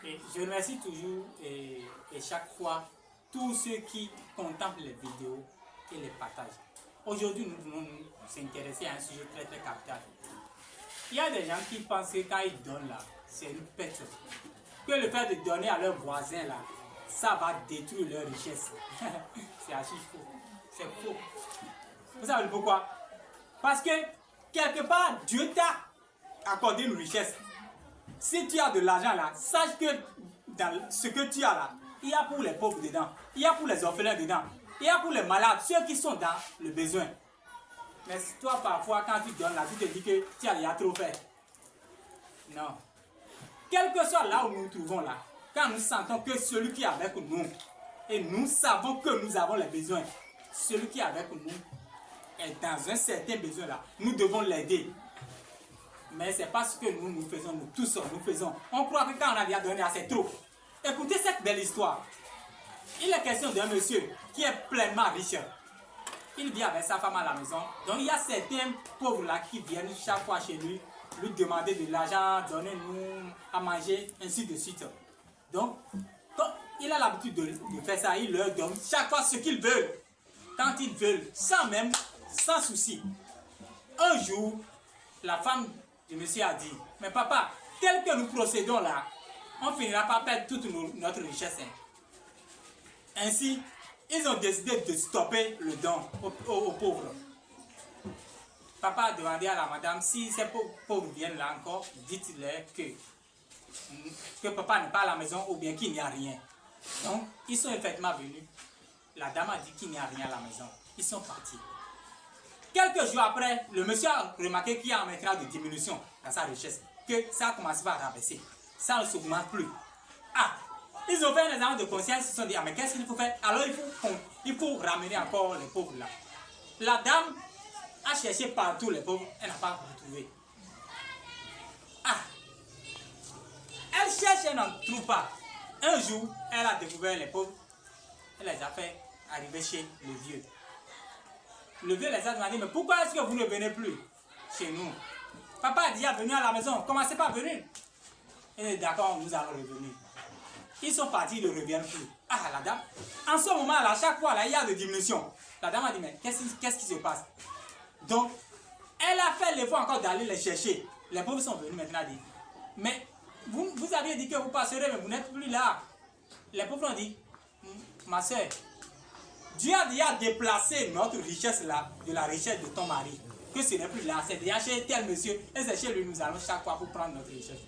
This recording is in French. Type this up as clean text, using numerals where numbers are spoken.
Et je remercie toujours et chaque fois tous ceux qui contemplent les vidéos et les partagent. Aujourd'hui, nous voulons nous s'intéresser à un sujet très capital. Il y a des gens qui pensent que quand ils donnent là, c'est une pète. Que le fait de donner à leurs voisins là, ça va détruire leur richesse. C'est archi faux. C'est faux. Vous savez pourquoi? Parce que quelque part, Dieu t'a accordé une richesse. Si tu as de l'argent là, sache que dans ce que tu as là, il y a pour les pauvres dedans, il y a pour les orphelins dedans, il y a pour les malades, ceux qui sont dans le besoin. Mais toi parfois quand tu donnes là, tu te dis que tu as déjà trop fait. Non. Quel que soit là où nous nous trouvons là, quand nous sentons que celui qui est avec nous, et nous savons que nous avons les besoins, celui qui est avec nous est dans un certain besoin là, nous devons l'aider. Mais c'est pas ce que nous faisons, nous tous nous faisons. On croit que quand on a déjà donné assez trop. Écoutez cette belle histoire. Il est question d'un monsieur qui est pleinement riche. Il vit avec sa femme à la maison. Donc il y a certains pauvres là qui viennent chaque fois chez lui demander de l'argent, donnez-nous à manger, ainsi de suite. Donc, il a l'habitude de faire ça, il leur donne chaque fois ce qu'ils veulent. Quand ils veulent, sans souci. Un jour, la femme du monsieur a dit, mais papa, tel que nous procédons là, on finira par perdre toute notre richesse. Ainsi, ils ont décidé de stopper le don aux pauvres. Papa a demandé à la madame, si ces pauvres viennent là encore, dites-leur que papa n'est pas à la maison ou bien qu'il n'y a rien. Donc, ils sont effectivement venus. La dame a dit qu'il n'y a rien à la maison. Ils sont partis. Quelques jours après, le monsieur a remarqué qu'il y a un écran de diminution dans sa richesse, que ça a commencé à rabaisser. Ça ne s'augmente plus. Ah, ils ont fait un examen de conscience, ils se sont dit, ah mais qu'est-ce qu'il faut faire? Alors il faut ramener encore les pauvres là. La dame a cherché partout les pauvres, elle n'a pas retrouvé. Ah, elle cherche, elle n'en trouve pas. Un jour, elle a découvert les pauvres, elle les a fait arriver chez le vieux. Le vieux les a demandé, mais pourquoi est-ce que vous ne venez plus chez nous? Papa a dit à venir à la maison, commencez pas à venir. Elle est d'accord, nous allons revenir. Ils sont partis, ils ne reviennent plus. Ah, la dame, en ce moment-là, à chaque fois, là, il y a de diminution. La dame a dit, mais qu'est-ce qui se passe? Donc, elle a fait l'effort encore d'aller les chercher. Les pauvres sont venus maintenant dire, mais vous aviez dit que vous passerez, mais vous n'êtes plus là. Les pauvres ont dit, ma soeur, Dieu a déjà déplacé notre richesse là, de la richesse de ton mari. Que ce n'est plus là, c'est déjà chez tel monsieur, et c'est chez lui nous allons chaque fois pour prendre notre richesse.